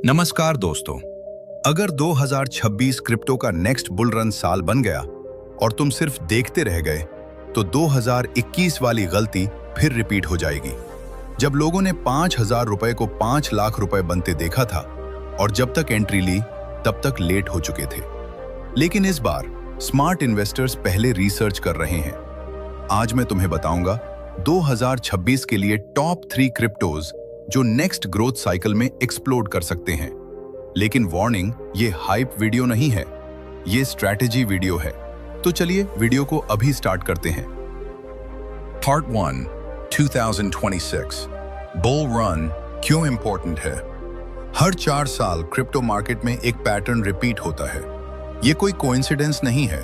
नमस्कार दोस्तों। अगर 2026 क्रिप्टो का नेक्स्ट बुल रन साल बन गया और तुम सिर्फ देखते रह गए तो 2021 वाली गलती फिर रिपीट हो जाएगी। जब लोगों ने 5,000 रुपए को 5 लाख रुपए बनते देखा था और जब तक एंट्री ली तब तक लेट हो चुके थे। लेकिन इस बार स्मार्ट इन्वेस्टर्स पहले रिसर्च कर रहे हैं। आज मैं तुम्हें बताऊंगा 2026 के लिए टॉप 3 क्रिप्टोज जो नेक्स्ट ग्रोथ साइकिल में एक्सप्लोड कर सकते हैं। लेकिन वार्निंग, ये हाइप वीडियो नहीं है, ये स्ट्रैटेजी वीडियो है। तो चलिए वीडियो को अभी स्टार्ट करते हैं। पार्ट 1 2026 बुल रन क्यों इंपॉर्टेंट है। हर 4 साल क्रिप्टो मार्केट में एक पैटर्न रिपीट होता है। ये कोई कोइंसिडेंस नहीं है,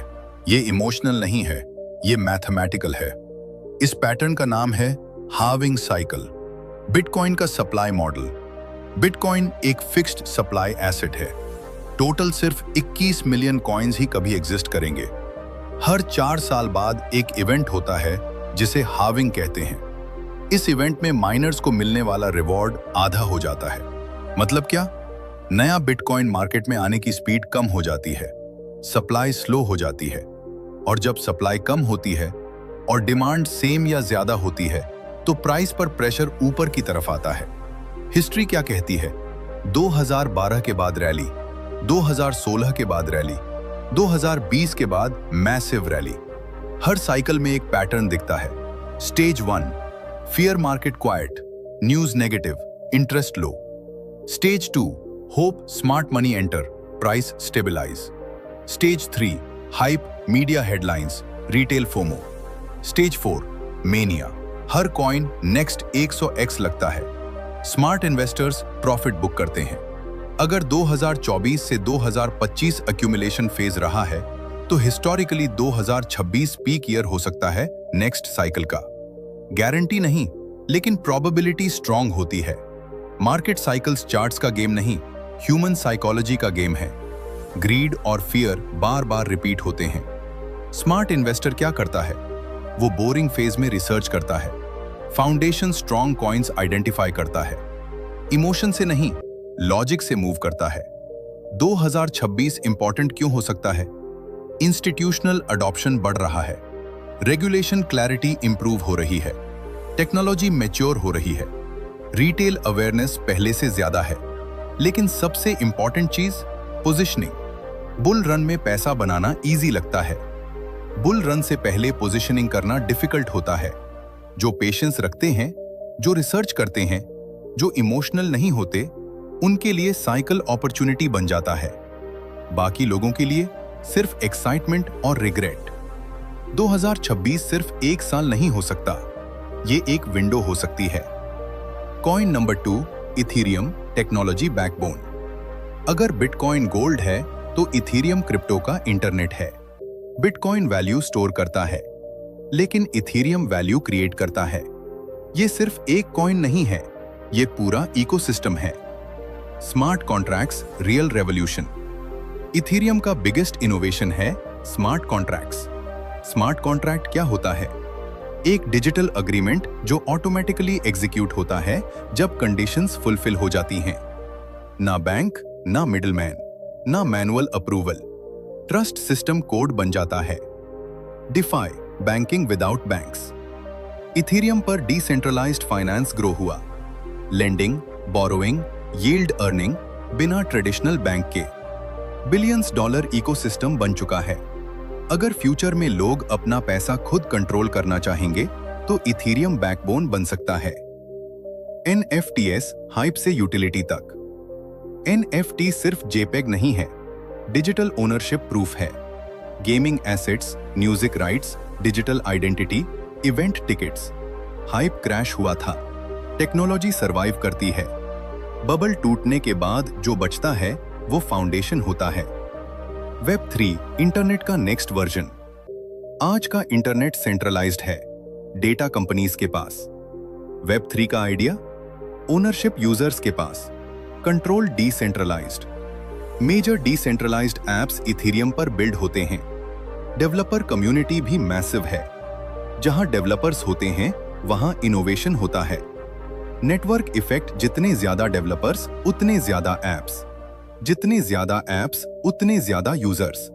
ये इमोशनल नहीं है, ये मैथमेटिकल है। इस पैटर्न का नाम है हार्विंग साइकिल। बिटकॉइन का सप्लाई मॉडल। बिटकॉइन एक फिक्स्ड सप्लाई एसेट है। टोटल सिर्फ 21 मिलियन कॉइन्स ही कभी एग्जिस्ट करेंगे। हर 4 साल बाद एक इवेंट होता है जिसे हार्विंग कहते हैं। इस इवेंट में माइनर्स को मिलने वाला रिवॉर्ड आधा हो जाता है। मतलब क्या? नया बिटकॉइन मार्केट में आने की स्पीड कम हो जाती है, सप्लाई स्लो हो जाती है। और जब सप्लाई कम होती है और डिमांड सेम या ज्यादा होती है तो प्राइस पर प्रेशर ऊपर की तरफ आता है। हिस्ट्री क्या कहती है? 2012 के बाद रैली, 2016 के बाद रैली, 2020 के बाद मैसिव रैली। हर साइकिल में एक पैटर्न दिखता है। Stage 1 fear, market quiet, news negative, interest low. Stage 2 hope, smart money enter, price stabilize. Stage 3 hype, media headlines, retail FOMO. Stage 4 mania, हर कॉइन नेक्स्ट 100x लगता है। Smart investors profit book करते हैं। अगर 2024 से 2025 accumulation phase रहा है तो हिस्टोरिकली 2026 पीक ईयर हो सकता है नेक्स्ट साइकिल का। गारंटी नहीं, लेकिन प्रोबेबिलिटी स्ट्रांग होती है। मार्केट साइकिल्स चार्ट्स का गेम नहीं, ह्यूमन साइकोलॉजी का गेम है। ग्रीड और फियर बार बार रिपीट होते हैं। स्मार्ट इन्वेस्टर क्या करता है? वो बोरिंग फेज में रिसर्च करता है, फाउंडेशन स्ट्रॉन्ग कॉइन्स आइडेंटिफाई करता है, इमोशन से नहीं लॉजिक से मूव करता है। 2026 इंपॉर्टेंट क्यों हो सकता है? इंस्टीट्यूशनल अडॉप्शन बढ़ रहा है, रेगुलेशन क्लैरिटी इंप्रूव हो रही है, टेक्नोलॉजी मैच्योर हो रही है, रिटेल अवेयरनेस पहले से ज्यादा है। लेकिन सबसे इंपॉर्टेंट चीज पोजिशनिंग। बुल रन में पैसा बनाना इजी लगता है, बुल रन से पहले पोजीशनिंग करना डिफिकल्ट होता है। जो पेशेंस रखते हैं, जो रिसर्च करते हैं, जो इमोशनल नहीं होते, उनके लिए साइकिल अपॉर्चुनिटी बन जाता है। बाकी लोगों के लिए सिर्फ एक्साइटमेंट और रिग्रेट। 2026 सिर्फ एक साल नहीं हो सकता, ये एक विंडो हो सकती है। Coin number 2 Ethereum, technology backbone. अगर बिटकॉइन गोल्ड है तो इथेरियम क्रिप्टो का इंटरनेट है। बिटकॉइन वैल्यू स्टोर करता है, लेकिन इथेरियम वैल्यू क्रिएट करता है। ये सिर्फ एक कॉइन नहीं है, ये पूरा इकोसिस्टम है। Smart contracts, real revolution. Ethereum का बिगेस्ट इनोवेशन है स्मार्ट कॉन्ट्रैक्ट्स। स्मार्ट कॉन्ट्रैक्ट क्या होता है? एक डिजिटल अग्रीमेंट जो ऑटोमेटिकली एग्जीक्यूट होता है जब कंडीशंस फुलफिल हो जाती हैं। ना बैंक, ना मिडलमैन, ना manual approval. Trust system code बन जाता है। DeFi, banking without banks. Ethereum पर डिसेंट्रलाइज्ड फाइनेंस ग्रो हुआ। लेंडिंग, बोरोइंग, यील्ड अर्निंग बिना ट्रेडिशनल बैंक के। बिलियंस डॉलर इकोसिस्टम बन चुका है। अगर फ्यूचर में लोग अपना पैसा खुद कंट्रोल करना चाहेंगे तो इथेरियम बैकबोन बन सकता है। NFTs, हाइप से यूटिलिटी तक। NFT सिर्फ JPEG नहीं है, डिजिटल ओनरशिप प्रूफ है। Gaming assets, music rights, digital identity, event tickets. Hype crash हुआ था, टेक्नोलॉजी सरवाइव करती है। बबल टूटने के बाद जो बचता है वो फाउंडेशन होता है। वेब 3 इंटरनेट का नेक्स्ट वर्जन। आज का इंटरनेट सेंट्रलाइज्ड है, डेटा कंपनीज के पास। वेब 3 का आइडिया, ओनरशिप यूजर्स के पास, control decentralized. Major decentralized apps Ethereum पर बिल्ड होते हैं। डेवलपर कम्युनिटी भी मैसिव है। जहां डेवलपर्स होते हैं वहां इनोवेशन होता है। नेटवर्क इफेक्ट, जितने ज्यादा डेवलपर्स उतने ज्यादा एप्स, जितने ज्यादा एप्स उतने ज्यादा यूजर्स,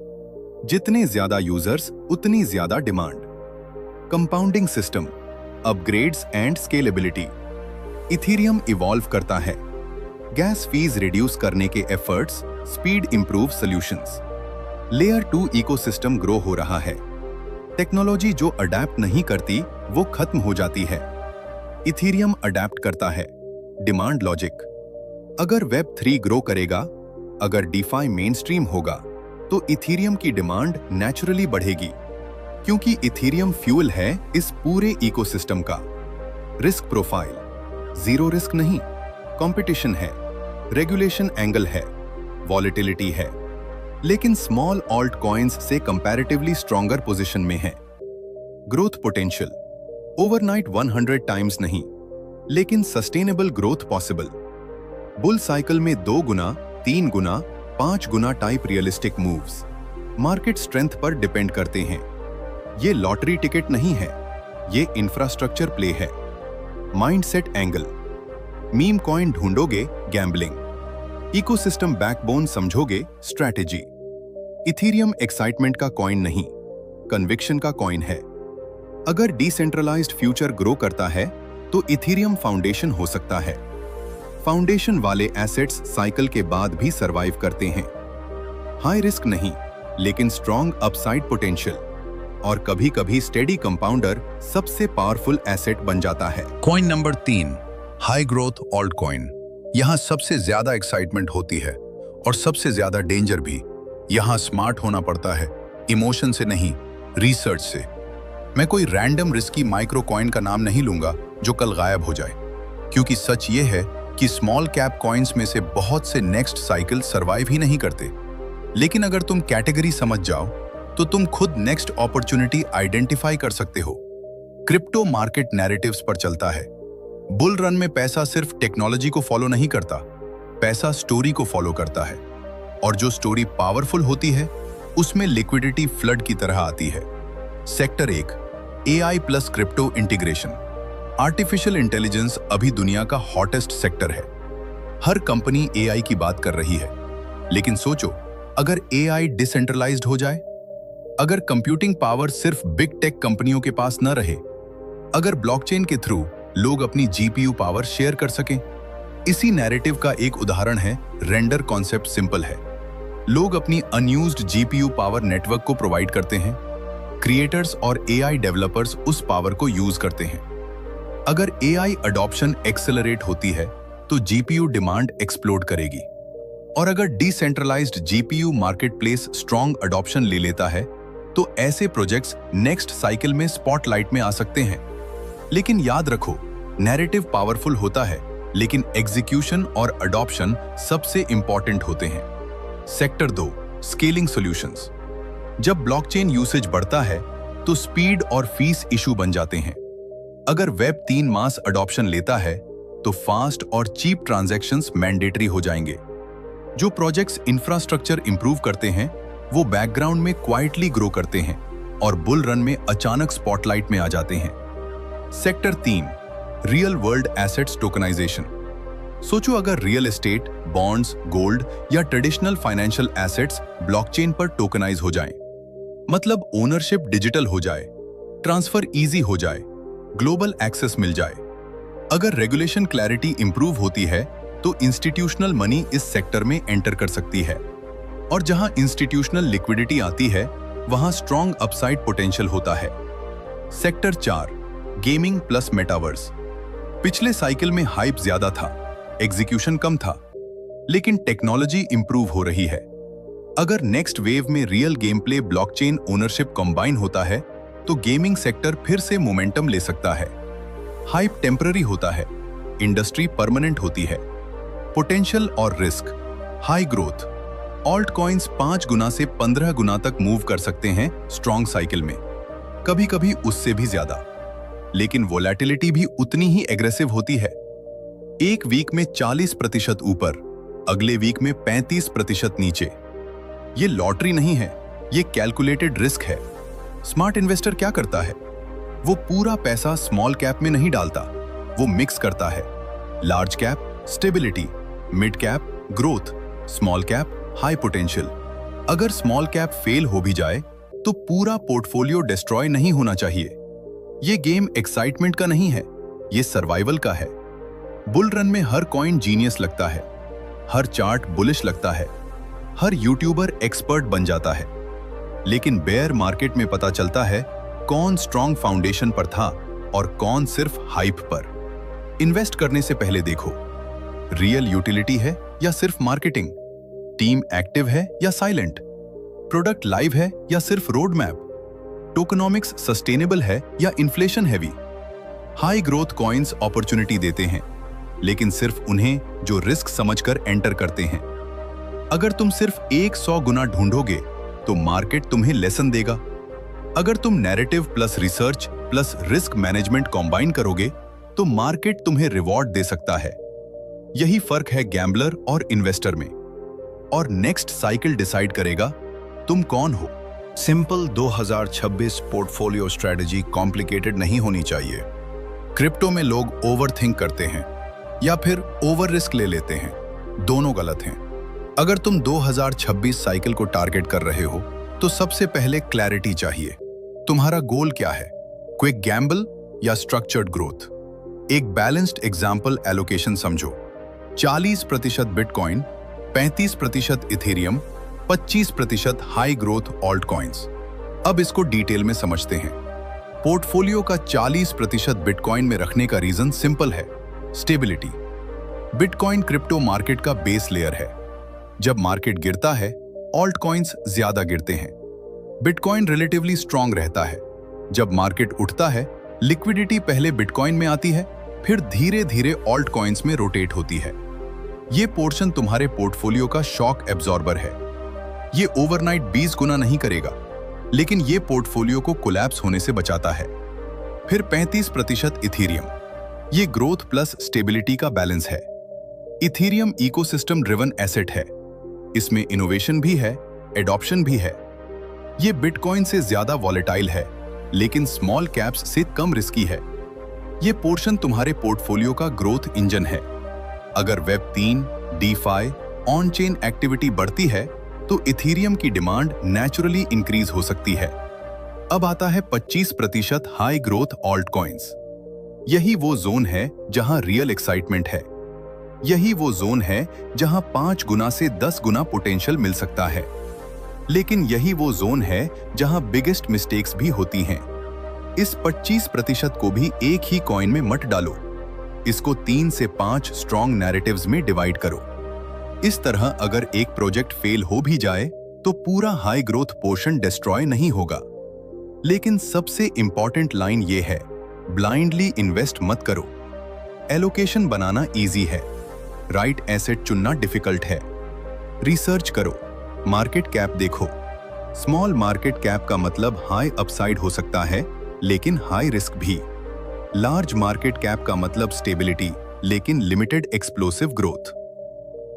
जितने ज्यादा यूजर्स उतनी ज्यादा demand. Compounding system, upgrades and scalability. Ethereum evolve करता है, गैस फीस रिड्यूस करने के efforts, speed improve solutions. Layer 2 ecosystem grow हो रहा है। टेक्नोलॉजी जो अडेप्ट नहीं करती वो खत्म हो जाती है। इथेरियम अडेप्ट करता है। डिमांड लॉजिक, अगर वेब 3 ग्रो करेगा, अगर डीफाई मेन स्ट्रीम होगा, तो इथेरियम की डिमांड नेचुरली बढ़ेगी, क्योंकि इथेरियम फ्यूल है इस पूरे इकोसिस्टम का। रिस्क प्रोफाइल, जीरो रिस्क नहीं, कंपटीशन है, रेगुलेशन एंगल है, वॉलेटिलिटी है, लेकिन स्मॉल ऑल्ट कॉइन्स से कंपैरेटिवली स्ट्रॉन्गर पोजीशन में है। ग्रोथ पोटेंशियल, ओवरनाइट 100 टाइम्स नहीं, लेकिन sustainable growth possible. Bull cycle में 2 गुना, 3 गुना, 5 गुना type realistic moves market strength पर डिपेंड करते हैं। ये लॉटरी टिकट नहीं है, ये इंफ्रास्ट्रक्चर प्ले है। माइंडसेट एंगल, मीम कॉइन ढूंढोगे, गैम्बलिंग। इकोसिस्टम बैकबोन समझोगे, स्ट्रैटेजी। इथेरियम एक्साइटमेंट का कॉइन नहीं, कन्विक्शन का कॉइन है। अगर डिसेंट्रलाइज्ड फ्यूचर ग्रो करता है तो इथेरियम फाउंडेशन हो सकता है। फाउंडेशन वाले एसेट्स साइकिल के बाद भी सरवाइव करते हैं। हाई रिस्क नहीं, लेकिन स्ट्रॉन्ग अपसाइड पोटेंशियल, और कभी कभी स्टेडी कंपाउंडर सबसे पावरफुल एसेट बन जाता है। Coin number 3, high growth alt coin. यहां सबसे ज्यादा एक्साइटमेंट होती है और सबसे ज्यादा डेंजर भी। यहां स्मार्ट होना पड़ता है, इमोशन से नहीं, रिसर्च से। मैं कोई रैंडम रिस्की माइक्रो कॉइन का नाम नहीं लूंगा जो कल गायब हो जाए, क्योंकि सच ये है कि स्मॉल कैप कॉइन्स में से बहुत से नेक्स्ट साइकिल सरवाइव ही नहीं करते। लेकिन अगर तुम कैटेगरी समझ जाओ तो तुम खुद नेक्स्ट अपॉर्चुनिटी आइडेंटिफाई कर सकते हो। क्रिप्टो मार्केट नैरेटिव्स पर चलता है। बुल रन में पैसा सिर्फ टेक्नोलॉजी को फॉलो नहीं करता, पैसा स्टोरी को फॉलो करता है, और जो स्टोरी पावरफुल होती है उसमें लिक्विडिटी फ्लड की तरह आती है। Sector 1, AI plus crypto integration. Artificial intelligence अभी दुनिया का हॉटेस्ट सेक्टर है। हर कंपनी एआई की बात कर रही है, लेकिन सोचो, अगर एआई डिसेंट्रलाइज्ड हो जाए, अगर कंप्यूटिंग पावर सिर्फ बिग टेक कंपनियों के पास न रहे, अगर ब्लॉकचेन के थ्रू लोग अपनी जीपीयू पावर शेयर कर सकें। इसी नैरेटिव का एक उदाहरण है रेंडर कॉन्सेप्ट। सिंपल है, लोग अपनी अनयूज्ड जीपीयू पावर नेटवर्क को प्रोवाइड करते हैं, क्रिएटर्स और एआई डेवलपर्स उस पावर को यूज करते हैं। अगर एआई अडॉप्शन एक्सेलरेट होती है तो जीपीयू डिमांड एक्सप्लोड करेगी, और अगर decentralised GPU marketplace strong adoption ले लेता है तो ऐसे प्रोजेक्ट्स नेक्स्ट साइकिल में स्पॉटलाइट में आ सकते हैं। लेकिन याद रखो, नैरेटिव पावरफुल होता है, लेकिन एग्जीक्यूशन और अडॉप्शन सबसे इंपॉर्टेंट होते हैं। Sector 2, scaling solutions. जब ब्लॉकचेन यूसेज बढ़ता है तो स्पीड और फीस इशू बन जाते हैं। अगर वेब 3 मास अडॉप्शन लेता है तो फास्ट और चीप ट्रांजैक्शंस मैंडेटरी हो जाएंगे। जो प्रोजेक्ट्स इंफ्रास्ट्रक्चर इंप्रूव करते हैं वो बैकग्राउंड में क्वाइटली ग्रो करते हैं और बुल रन में अचानक स्पॉटलाइट में आ जाते हैं। Sector 3, real world assets tokenisation. सोचो, अगर रियल एस्टेट, बॉन्ड्स, गोल्ड या ट्रेडिशनल फाइनेंशियल एसेट्स ब्लॉकचेन पर टोकनाइज हो जाएं, मतलब ओनरशिप डिजिटल हो जाए, ट्रांसफर इजी हो जाए, ग्लोबल एक्सेस मिल जाए। अगर रेगुलेशन क्लैरिटी इंप्रूव होती है तो इंस्टीट्यूशनल मनी इस सेक्टर में एंटर कर सकती है, और जहां इंस्टीट्यूशनल लिक्विडिटी आती है वहां स्ट्रॉन्ग अपसाइड पोटेंशियल होता है। Sector 4, gaming plus metaverse. पिछले साइकिल में हाइप ज्यादा था, एग्जीक्यूशन कम था, लेकिन टेक्नोलॉजी इंप्रूव हो रही है। अगर नेक्स्ट वेव में real game play, blockchain ownership combine होता है तो गेमिंग सेक्टर फिर से मोमेंटम ले सकता है। हाइप टेम्पररी होता है, इंडस्ट्री परमानेंट होती है। पोटेंशियल और risk, high growth. Alt coins 5 गुना से 15 गुना तक मूव कर सकते हैं स्ट्रॉन्ग साइकिल में, कभी कभी उससे भी ज्यादा। लेकिन वोलेटिलिटी भी उतनी ही एग्रेसिव होती है। एक वीक में 40% ऊपर, अगले वीक में 35% नीचे। ये लॉटरी नहीं है, ये कैलकुलेटेड रिस्क है। स्मार्ट इन्वेस्टर क्या करता है? वो पूरा पैसा स्मॉल कैप में नहीं डालता, वो मिक्स करता है। Large cap stability, mid cap growth, small cap high potential. अगर स्मॉल कैप फेल हो भी जाए तो पूरा पोर्टफोलियो डिस्ट्रॉय नहीं होना चाहिए। ये गेम एक्साइटमेंट का नहीं है, ये सर्वाइवल का है। बुल रन में हर कॉइन जीनियस लगता है, हर चार्ट बुलिश लगता है, हर यूट्यूबर एक्सपर्ट बन जाता है, लेकिन बेयर मार्केट में पता चलता है कौन स्ट्रॉन्ग फाउंडेशन पर था और कौन सिर्फ हाइप पर। इन्वेस्ट करने से पहले देखो, रियल यूटिलिटी है या सिर्फ मार्केटिंग, टीम एक्टिव है या साइलेंट, प्रोडक्ट लाइव है या सिर्फ रोड मैप, टोकनॉमिक्स सस्टेनेबल है या inflation heavy. High growth coins opportunity देते हैं, लेकिन सिर्फ उन्हें जो रिस्क समझकर एंटर करते हैं। अगर तुम सिर्फ 100 गुना ढूंढोगे तो मार्केट तुम्हें लेसन देगा। अगर तुम narrative plus research plus risk management combine करोगे तो मार्केट तुम्हें रिवॉर्ड दे सकता है। यही फर्क है गैम्बलर और इन्वेस्टर में, और नेक्स्ट साइकिल डिसाइड करेगा तुम कौन हो। सिंपल 2026 पोर्टफोलियो स्ट्रेटजी कॉम्प्लिकेटेड नहीं होनी चाहिए। क्रिप्टो में लोग ओवरथिंक करते हैं या फिर ओवर रिस्क ले लेते हैं, दोनों गलत हैं। अगर तुम 2026 साइकिल को टारगेट कर रहे हो तो सबसे पहले क्लैरिटी चाहिए। तुम्हारा गोल क्या है? क्विक गैम्बल या स्ट्रक्चर्ड ग्रोथ? एक बैलेंस्ड एग्जाम्पल एलोकेशन समझो। 40% bitcoin, 35% Ethereum, 25% high growth alt coins. अब इसको डिटेल में समझते हैं। पोर्टफोलियो का 40% बिटकॉइन में रखने का रीजन सिंपल है, स्टेबिलिटी। बिटकॉइन क्रिप्टो मार्केट का बेस लेयर है। जब मार्केट गिरता है, ऑल्ट कॉइन्स ज्यादा गिरते हैं। बिटकॉइन रिलेटिवली स्ट्रांग रहता है। जब मार्केट उठता है, लिक्विडिटी पहले बिटकॉइन में आती है, फिर धीरे धीरे ऑल्ट कॉइन्स में रोटेट होती है। ये पोर्शन तुम्हारे पोर्टफोलियो का शॉक एब्जॉर्बर है। ये ओवरनाइट 20 गुना नहीं करेगा, लेकिन ये पोर्टफोलियो को कोलैप्स होने से बचाता है। फिर 35% इथेरियम। ये ग्रोथ प्लस स्टेबिलिटी का बैलेंस है। इथेरियम इकोसिस्टम ड्रिवन एसेट है। इसमें इनोवेशन भी है, एडॉप्शन भी है। ये बिटकॉइन से ज्यादा वॉलेटाइल है, लेकिन स्मॉल कैप्स से कम रिस्की है। ये पोर्शन तुम्हारे पोर्टफोलियो का ग्रोथ इंजन है। अगर web 3, DeFi, on chain activity बढ़ती है तो इथेरियम की डिमांड नेचुरली इंक्रीज हो सकती है। अब आता है 25% हाई ग्रोथ ऑल्ट कॉइन्स। यही वो जोन है जहां रियल एक्साइटमेंट है। यही वो जोन है जहां 5 गुना से 10 गुना पोटेंशियल मिल सकता है। लेकिन यही वो जोन है जहां बिगेस्ट मिस्टेक्स भी होती हैं। इस 25% को भी एक ही कॉइन में मत डालो। इसको 3 से 5 स्ट्रॉन्ग नैरेटिव्स में डिवाइड करो। इस तरह अगर एक प्रोजेक्ट फेल हो भी जाए तो पूरा हाई ग्रोथ पोर्शन डिस्ट्रॉय नहीं होगा। लेकिन सबसे इंपॉर्टेंट लाइन ये है, ब्लाइंडली इन्वेस्ट मत करो। एलोकेशन बनाना इजी है, राइट एसेट चुनना डिफिकल्ट है। रिसर्च करो, मार्केट कैप देखो। स्मॉल मार्केट कैप का मतलब हाई अपसाइड हो सकता है, लेकिन हाई रिस्क भी। लार्ज मार्केट कैप का मतलब स्टेबिलिटी, लेकिन limited explosive growth.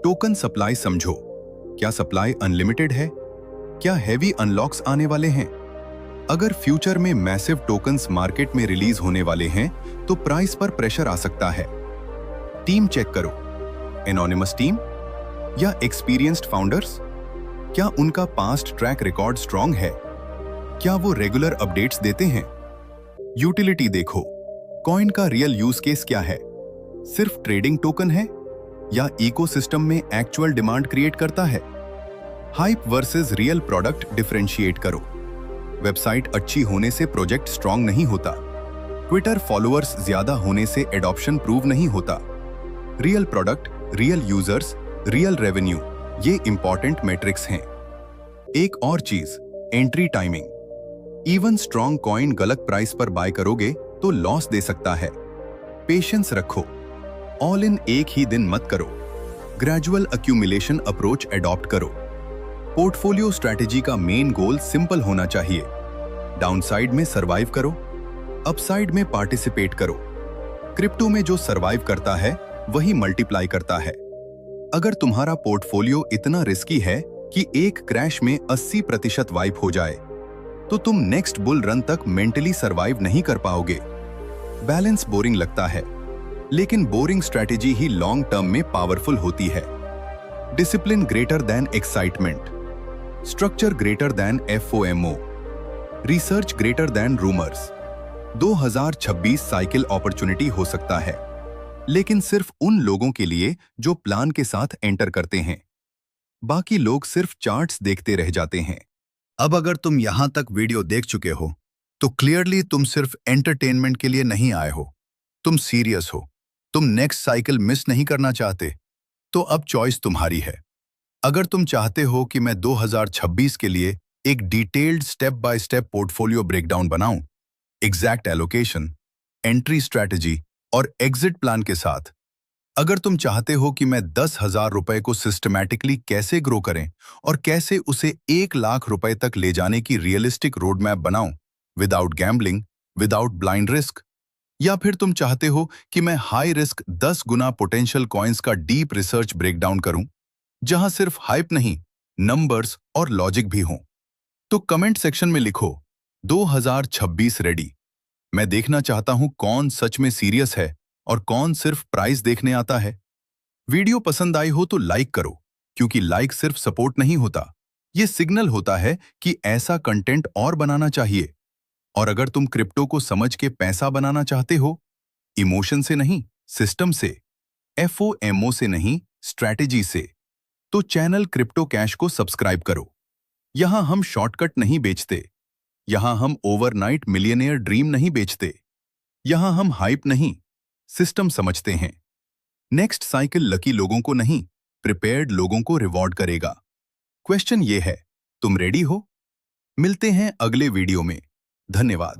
Token supply समझो। क्या सप्लाई अनलिमिटेड है? क्या हैवी अनलॉक्स आने वाले हैं? अगर फ्यूचर में मैसिव टोकन्स मार्केट में रिलीज होने वाले हैं तो प्राइस पर प्रेशर आ सकता है। टीम चेक करो, एनोनिमस टीम या एक्सपीरियंस्ड फाउंडर्स? क्या उनका पास्ट ट्रैक रिकॉर्ड स्ट्रांग है? क्या वो रेगुलर अपडेट्स देते हैं? यूटिलिटी देखो, कॉइन का रियल यूज केस क्या है? सिर्फ ट्रेडिंग टोकन है या इकोसिस्टम में एक्चुअल डिमांड क्रिएट करता है? Hype versus real product differentiate करो। वेबसाइट अच्छी होने से प्रोजेक्ट स्ट्रांग नहीं होता। ट्विटर फॉलोअर्स ज्यादा होने से एडॉप्शन प्रूव नहीं होता। Real product, real users, real revenue, ये इंपॉर्टेंट मैट्रिक्स हैं। एक और चीज, entry timing. Even strong coin गलत प्राइस पर बाय करोगे तो लॉस दे सकता है। पेशेंस रखो, ऑल इन एक ही दिन मत करो। ग्रेजुअल अक्यूमुलेशन अप्रोच अडॉप्ट करो। पोर्टफोलियो स्ट्रैटेजी का मेन गोल सिंपल होना चाहिए। डाउनसाइड में सरवाइव करो, अपसाइड में पार्टिसिपेट करो। क्रिप्टो में जो सरवाइव करता है वही मल्टीप्लाई करता है। अगर तुम्हारा पोर्टफोलियो इतना रिस्की है कि एक क्रैश में 80% वाइप हो जाए तो तुम नेक्स्ट बुल रन तक मेंटली सरवाइव नहीं कर पाओगे। बैलेंस बोरिंग लगता है, लेकिन बोरिंग स्ट्रैटेजी ही लॉन्ग टर्म में पावरफुल होती है। Discipline greater than excitement, structure greater than FOMO, research greater than rumours. 2026 cycle opportunity हो सकता है, लेकिन सिर्फ उन लोगों के लिए जो प्लान के साथ एंटर करते हैं। बाकी लोग सिर्फ चार्ट्स देखते रह जाते हैं। अब अगर तुम यहां तक वीडियो देख चुके हो, तो क्लियरली तुम सिर्फ एंटरटेनमेंट के लिए नहीं आए हो, तुम सीरियस हो, तुम नेक्स्ट साइकिल मिस नहीं करना चाहते। तो अब चॉइस तुम्हारी है। अगर तुम चाहते हो कि मैं 2026 के लिए एक detailed step by step portfolio breakdown बनाऊं, एग्जैक्ट एलोकेशन, एंट्री स्ट्रैटेजी और एग्जिट प्लान के साथ, अगर तुम चाहते हो कि मैं 10,000 रुपए को सिस्टमैटिकली कैसे ग्रो करें और कैसे उसे 1 लाख रुपए तक ले जाने की रियलिस्टिक रोड मैप बनाऊं, without gambling, without blind risk, या फिर तुम चाहते हो कि मैं हाई रिस्क 10 गुना पोटेंशियल कॉइन्स का डीप रिसर्च ब्रेकडाउन करूं, जहां सिर्फ हाइप नहीं, नंबर्स और लॉजिक भी हों, तो कमेंट सेक्शन में लिखो 2026 रेडी। मैं देखना चाहता हूं कौन सच में सीरियस है और कौन सिर्फ प्राइस देखने आता है। वीडियो पसंद आई हो तो लाइक करो, क्योंकि लाइक सिर्फ सपोर्ट नहीं होता, ये सिग्नल होता है कि ऐसा कंटेंट और बनाना चाहिए। और अगर तुम क्रिप्टो को समझ के पैसा बनाना चाहते हो, इमोशन से नहीं, सिस्टम से, FOMO से नहीं, स्ट्रैटेजी से, तो चैनल क्रिप्टो कैश को सब्सक्राइब करो। यहां हम शॉर्टकट नहीं बेचते, यहां हम ओवरनाइट मिलियनेयर ड्रीम नहीं बेचते, यहां हम हाइप नहीं, सिस्टम समझते हैं। नेक्स्ट साइकिल लकी लोगों को नहीं, प्रिपेयर्ड लोगों को रिवॉर्ड करेगा। क्वेश्चन ये है, तुम रेडी हो? मिलते हैं अगले वीडियो में। धन्यवाद।